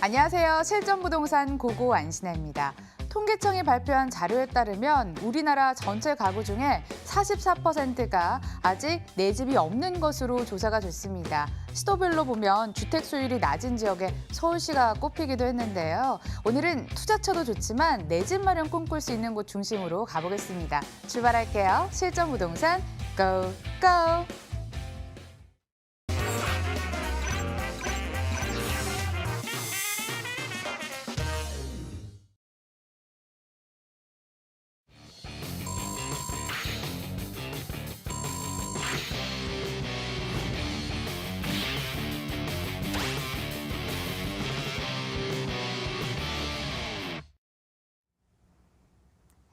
안녕하세요. 실전부동산 고고 안신혜입니다. 통계청이 발표한 자료에 따르면 우리나라 전체 가구 중에 44%가 아직 내 집이 없는 것으로 조사가 됐습니다. 시도별로 보면 주택 소유율이 낮은 지역에 서울시가 꼽히기도 했는데요. 오늘은 투자처도 좋지만 내 집 마련 꿈꿀 수 있는 곳 중심으로 가보겠습니다. 출발할게요. 실전부동산 고! 고!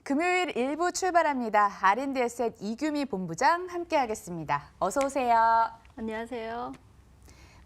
금요일 1부 출발합니다. R&D에셋 이규미 본부장 함께하겠습니다. 어서 오세요. 안녕하세요.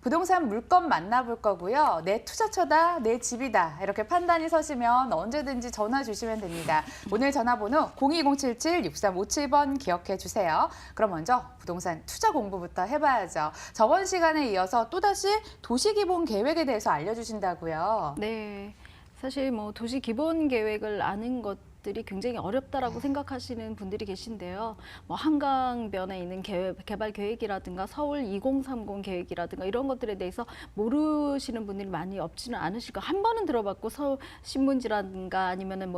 부동산 물건 만나볼 거고요. 내 투자처다, 내 집이다 이렇게 판단이 서시면 언제든지 전화 주시면 됩니다. 오늘 전화번호 02077-6357번 기억해 주세요. 그럼 먼저 부동산 투자 공부부터 해봐야죠. 저번 시간에 이어서 또다시 도시기본계획에 대해서 알려주신다고요. 네, 사실 도시 기본 계획을 아는 것들이 굉장히 어렵다라고 생각하시는 분들이 계신데요. 한강변에 있는 개발 계획이라든가 서울 2030 계획이라든가 이런 것들에 대해서 모르시는 분들이 많이 없지는 않으실 거예요. 한 번은 들어봤고 서울 신문지라든가 아니면은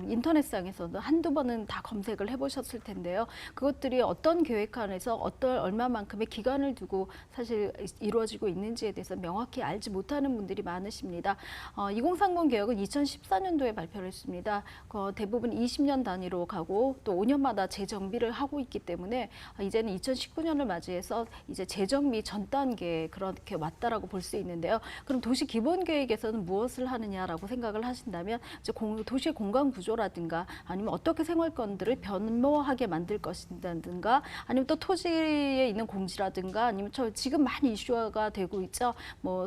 인터넷상에서도 한두 번은 다 검색을 해보셨을 텐데요. 그것들이 어떤 계획안에서 얼마만큼의 기간을 두고 사실 이루어지고 있는지에 대해서 명확히 알지 못하는 분들이 많으십니다. 2030 계획은 2014년도에 발표를 했습니다. 대부분 20년 단위로 가고 또 5년마다 재정비를 하고 있기 때문에 이제는 2019년을 맞이해서 이제 재정비 전 단계에 그렇게 왔다라고 볼 수 있는데요. 그럼 도시 기본 계획에서는 무엇을 하느냐라고 생각을 하신다면 이제 도시 공간 구조라든가 아니면 어떻게 생활권들을 변모하게 만들 것이라든가 아니면 또 토지에 있는 공지라든가 아니면 지금 많이 이슈가 되고 있죠.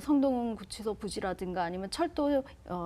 성동 구치소 부지라든가 아니면 철도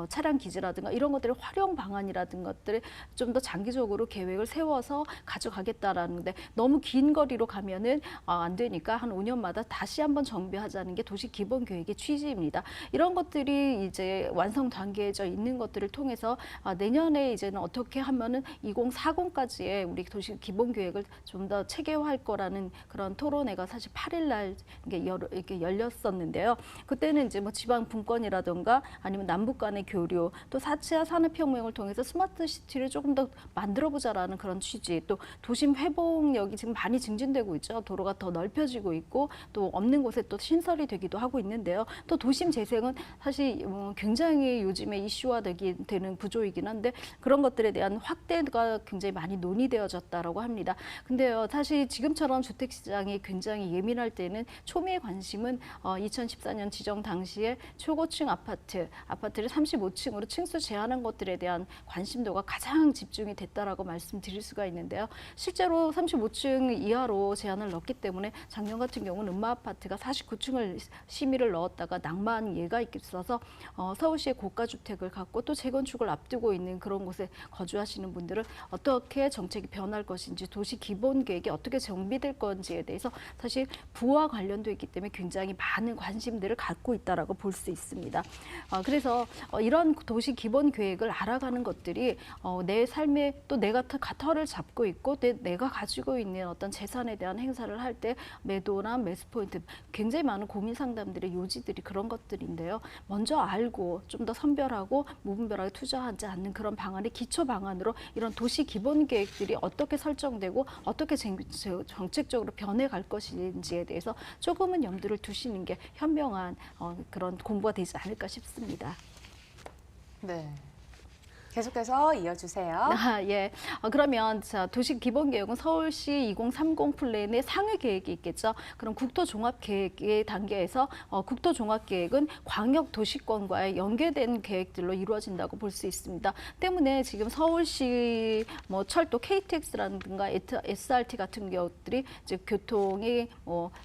차량 기지라든가 이런 것들의 활용 방안이라든가 것들을 좀 더 장기적으로 계획을 세워서 가져가겠다라는데 너무 긴 거리로 가면은 안 되니까 한 5년마다 다시 한번 정비하자는 게 도시 기본 계획의 취지입니다. 이런 것들이 이제 완성 단계에 있는 것들을 통해서 내년에 이제는 어떻게 하면은 2040까지의 우리 도시 기본 계획을 좀 더 체계화할 거라는 그런 토론회가 사실 8일 날 이렇게 열렸었는데요. 그때는 이제 지방 분권이라든가 아니면 남북 간의 교류, 또 4차 산업혁명을 통해서 스마트 시티를 조금 더 만들어보자라는 그런 취지, 또 도심 회복력이 지금 많이 증진되고 있죠. 도로가 더 넓혀지고 있고 또 없는 곳에 또 신설이 되기도 하고 있는데요. 또 도심 재생은 사실 굉장히 요즘에 이슈화되는 구조이긴 한데 그런 것들에 대한 확대가 굉장히 많이 논의되어졌다라고 합니다. 근데요, 사실 지금처럼 주택 시장이 굉장히 예민할 때는 초미의 관심은 2014년 지정 당시에 초고층 아파트를 35층으로 층수 제한한 것들에 대한 관심도가 가장 집중이 됐다라고 말씀드릴 수가 있는데요. 실제로 35층 이하로 제한을 넣었기 때문에 작년 같은 경우는 음마아파트가 49층을 심의를 넣었다가 낙마한 예가 있어서 서울시의 고가주택을 갖고 또 재건축을 앞두고 있는 그런 곳에 거주하시는 분들은 어떻게 정책이 변할 것인지 도시 기본 계획이 어떻게 정비될 건지에 대해서 사실 부와 관련돼 있기 때문에 굉장히 많은 관심들을 갖고 있다라고 볼 수 있습니다. 그래서 이런 도시 기본 계획을 알아가는 것들이 내 삶에 또 내가 터를 잡고 있고 내가 가지고 있는 어떤 재산에 대한 행사를 할 때 매도나 매수 포인트 굉장히 많은 고민 상담들의 요지들이 그런 것들인데요. 먼저 알고 좀 더 선별하고 무분별하게 투자하지 않는 그런 방안의 기초 방안으로 이런 도시 기본 계획들이 어떻게 설정되고 어떻게 정책적으로 변해갈 것인지에 대해서 조금은 염두를 두시는 게 현명한 그런 공부가 되지 않을까 싶습니다. 네. 계속해서 이어주세요. 예. 그러면 도시 기본 계획은 서울시 2030 플랜의 상위 계획이 있겠죠. 그럼 국토종합계획의 단계에서 국토종합계획은 광역 도시권과의 연계된 계획들로 이루어진다고 볼 수 있습니다. 때문에 지금 서울시 철도 KTX라든가 SRT 같은 경우들이 이제 교통이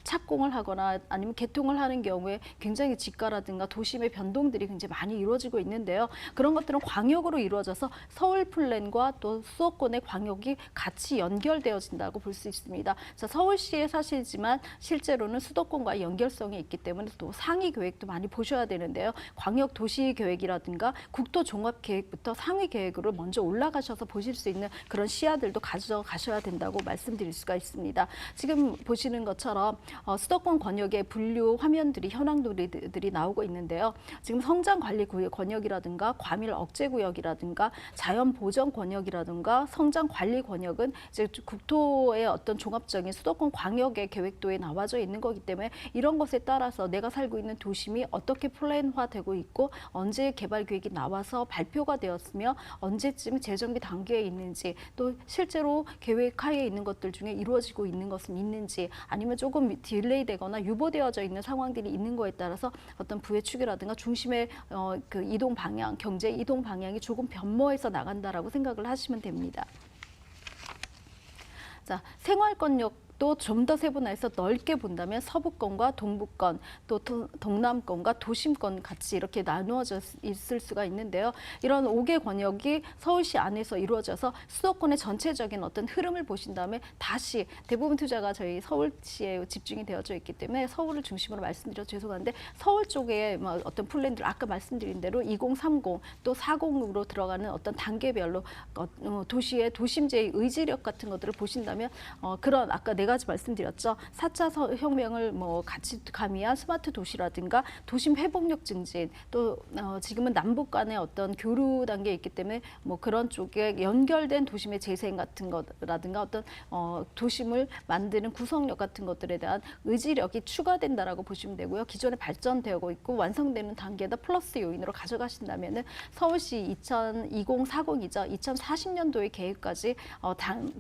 착공을 하거나 아니면 개통을 하는 경우에 굉장히 지가라든가 도심의 변동들이 굉장히 많이 이루어지고 있는데요. 그런 것들은 광역으로 이루어지는 이루어져서 서울 플랜과 또 수도권의 광역이 같이 연결되어진다고 볼 수 있습니다. 자, 서울시에 사시지만 실제로는 수도권과 연결성이 있기 때문에 또 상위 계획도 많이 보셔야 되는데요. 광역 도시 계획이라든가 국토 종합 계획부터 상위 계획으로 먼저 올라가셔서 보실 수 있는 그런 시야들도 가져가셔야 된다고 말씀드릴 수가 있습니다. 지금 보시는 것처럼 수도권 권역의 분류 화면들이 현황들이 나오고 있는데요. 지금 성장 관리 권역이라든가 과밀 억제 구역이라든가 자연 보전 권역이라든가 성장 관리 권역은 이제 국토의 어떤 종합적인 수도권 광역의 계획도에 나와져 있는 거기 때문에 이런 것에 따라서 내가 살고 있는 도심이 어떻게 플랜화되고 있고 언제 개발 계획이 나와서 발표가 되었으며 언제쯤 재정비 단계에 있는지 또 실제로 계획하에 있는 것들 중에 이루어지고 있는 것은 있는지 아니면 조금 딜레이 되거나 유보되어져 있는 상황들이 있는 거에 따라서 어떤 부의 축이라든가 중심의 그 이동 방향, 경제 이동 방향이 조금 변모해서 나간다라고 생각을 하시면 됩니다. 자, 생활권역도 좀 더 세분화해서 넓게 본다면 서부권과 동부권, 또 동남권과 도심권 같이 이렇게 나누어져 있을 수가 있는데요. 이런 5개 권역이 서울시 안에서 이루어져서 수도권의 전체적인 어떤 흐름을 보신 다음에 다시 대부분 투자가 저희 서울시에 집중이 되어져 있기 때문에 서울을 중심으로 말씀드려 죄송한데 서울 쪽에 어떤 플랜들 아까 말씀드린 대로 2030, 또 40으로 들어가는 어떤 단계별로 도시의 도심제의 의지력 같은 것들을 보신다면 그런 아까 네 가지 말씀드렸죠. 4차 혁명을 같이 가미한 스마트 도시라든가 도심 회복력 증진, 또 지금은 남북 간의 어떤 교류 단계에 있기 때문에 그런 쪽에 연결된 도심의 재생 같은 것라든가 어떤 도심을 만드는 구성력 같은 것들에 대한 의지력이 추가된다라고 보시면 되고요. 기존에 발전되고 있고 완성되는 단계에다 플러스 요인으로 가져가신다면은 서울시 2040이죠. 2040년도의 계획까지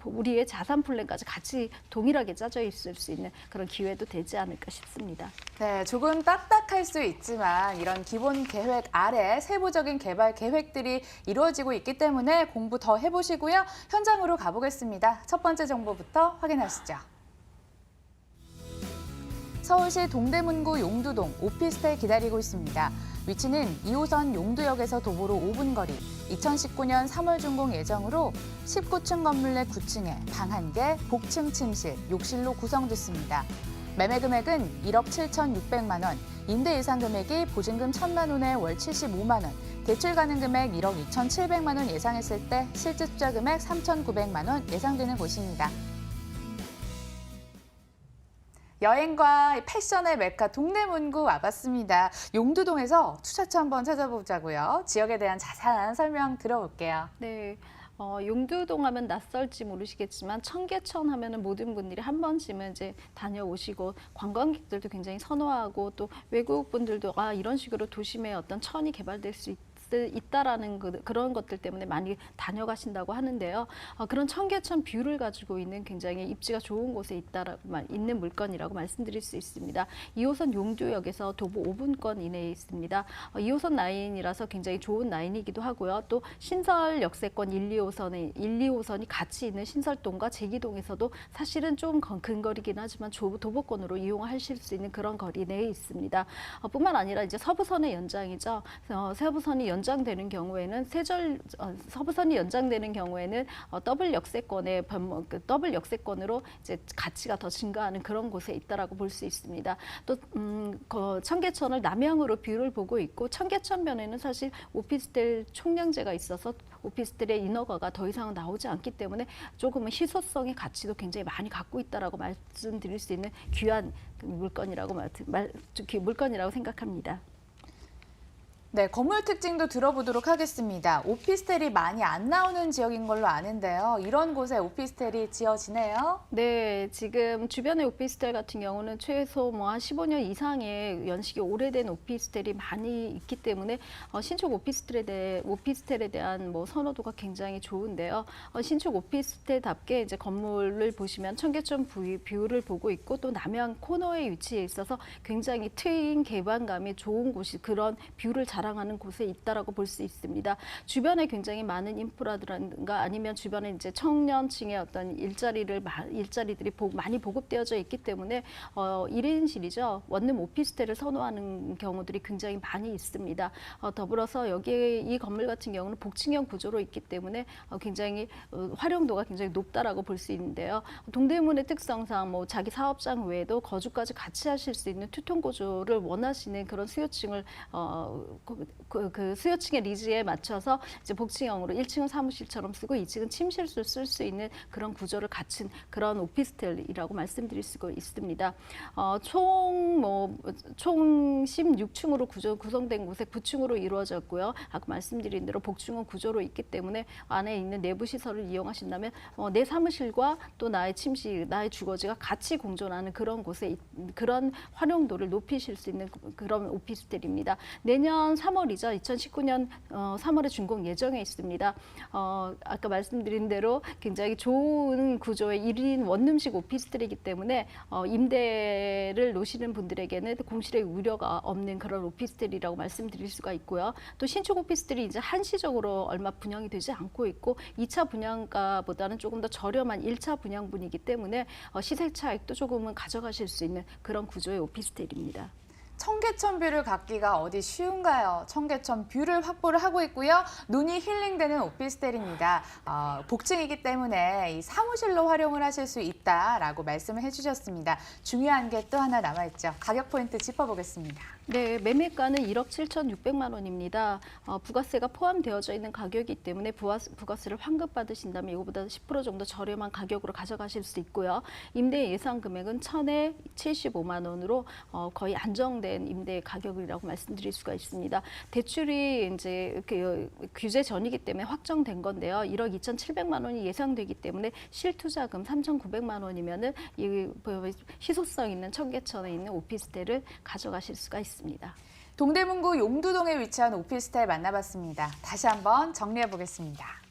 우리의 자산 플랜까지 같이 동일하게 짜져 있을 수 있는 그런 기회도 되지 않을까 싶습니다. 네, 조금 딱딱할 수 있지만 이런 기본 계획 아래 세부적인 개발 계획들이 이루어지고 있기 때문에 공부 더 해보시고요. 현장으로 가보겠습니다. 첫 번째 정보부터 확인하시죠. 서울시 동대문구 용두동 오피스텔 기다리고 있습니다. 위치는 2호선 용두역에서 도보로 5분 거리, 2019년 3월 준공 예정으로 19층 건물 내 9층에 방 1개, 복층 침실, 욕실로 구성됐습니다. 매매 금액은 1억 7,600만 원, 임대 예상 금액이 보증금 1,000만 원에 월 75만 원, 대출 가능 금액 1억 2,700만 원 예상했을 때 실제 투자 금액 3,900만 원 예상되는 곳입니다. 여행과 패션의 메카 동대문구 와봤습니다. 용두동에서 투자처 한번 찾아보자고요. 지역에 대한 자세한 설명 들어볼게요. 네. 용두동 하면 낯설지 모르시겠지만 청계천 하면은 모든 분들이 한 번쯤은 이제 다녀오시고 관광객들도 굉장히 선호하고 또 외국 분들도 이런 식으로 도심에 어떤 천이 개발될 수 있다라는 그런 것들 때문에 많이 다녀가신다고 하는데요. 그런 청계천 뷰를 가지고 있는 굉장히 입지가 좋은 곳에 있는 물건이라고 말씀드릴 수 있습니다. 2호선 용두역에서 도보 5분권 이내에 있습니다. 2호선 라인이라서 굉장히 좋은 라인이기도 하고요. 또 신설 역세권 1, 2호선이 같이 있는 신설동과 제기동에서도 사실은 좀 근거리긴 하지만 도보권으로 이용하실 수 있는 그런 거리 내에 있습니다. 뿐만 아니라 이제 서부선의 연장이죠. 서부선이 연장되는 경우에는 서부선이 연장되는 경우에는 더블 역세권의 더블 역세권으로 이제 가치가 더 증가하는 그런 곳에 있다라고 볼 수 있습니다. 또 청계천을 남향으로 뷰를 보고 있고 청계천변에는 사실 오피스텔 총량제가 있어서 오피스텔의 인허가가 더 이상 나오지 않기 때문에 조금은 희소성의 가치도 굉장히 많이 갖고 있다라고 말씀드릴 수 있는 귀한 물건이라고 생각합니다. 네, 건물 특징도 들어보도록 하겠습니다. 오피스텔이 많이 안 나오는 지역인 걸로 아는데요. 이런 곳에 오피스텔이 지어지네요. 네, 지금 주변의 오피스텔 같은 경우는 최소 한 15년 이상의 연식이 오래된 오피스텔이 많이 있기 때문에 신축 오피스텔에 대한 선호도가 굉장히 좋은데요. 신축 오피스텔답게 이제 건물을 보시면 청계천 뷰를 보고 있고 또 남양 코너에 위치해 있어서 굉장히 트인 개방감이 좋은 곳이 그런 뷰를 자주 자랑하는 곳에 있다라고 볼 수 있습니다. 주변에 굉장히 많은 인프라든가 아니면 주변에 이제 청년층의 어떤 일자리들이 많이 보급되어져 있기 때문에 1인실이죠. 원룸 오피스텔을 선호하는 경우들이 굉장히 많이 있습니다. 더불어서 여기에 이 건물 같은 경우는 복층형 구조로 있기 때문에 굉장히 활용도가 굉장히 높다라고 볼 수 있는데요. 동대문의 특성상 뭐 자기 사업장 외에도 거주까지 같이 하실 수 있는 투톤 구조를 원하시는 그런 수요층을 그 수요층의 니즈에 맞춰서 이제 복층형으로 1층은 사무실처럼 쓰고 2층은 침실을 쓸 수 있는 그런 구조를 갖춘 그런 오피스텔이라고 말씀드릴 수가 있습니다. 총 16층으로 구성된 곳에 9층으로 이루어졌고요. 아까 말씀드린 대로 복층형 구조로 있기 때문에 안에 있는 내부 시설을 이용하신다면 내 사무실과 또 나의 침실, 나의 주거지가 같이 공존하는 그런 곳에 그런 활용도를 높이실 수 있는 그런 오피스텔입니다. 내년 3월이죠. 2019년 3월에 준공 예정에 있습니다. 아까 말씀드린 대로 굉장히 좋은 구조의 1인 원룸식 오피스텔이기 때문에 임대를 놓으시는 분들에게는 공실의 우려가 없는 그런 오피스텔이라고 말씀드릴 수가 있고요. 또 신축 오피스텔이 이제 한시적으로 얼마 분양이 되지 않고 있고 2차 분양가보다는 조금 더 저렴한 1차 분양분이기 때문에 시세 차익도 조금은 가져가실 수 있는 그런 구조의 오피스텔입니다. 청계천 뷰를 갖기가 어디 쉬운가요? 청계천 뷰를 확보를 하고 있고요. 눈이 힐링되는 오피스텔입니다. 복층이기 때문에 이 사무실로 활용을 하실 수 있다라고 말씀을 해주셨습니다. 중요한 게 또 하나 남아있죠. 가격 포인트 짚어보겠습니다. 네, 매매가는 1억 7,600만 원입니다. 부가세가 포함되어져 있는 가격이기 때문에 부가세를 환급받으신다면 이거보다 10% 정도 저렴한 가격으로 가져가실 수 있고요. 임대 예상 금액은 1,000에 75만 원으로 거의 안정된 임대 가격이라고 말씀드릴 수가 있습니다. 대출이 이제 규제 전이기 때문에 확정된 건데요. 1억 2,700만 원이 예상되기 때문에 실투자금 3,900만 원이면은 이 희소성 있는 청계천에 있는 오피스텔을 가져가실 수가 있습니다. 동대문구 용두동에 위치한 오피스텔 만나봤습니다. 다시 한번 정리해 보겠습니다.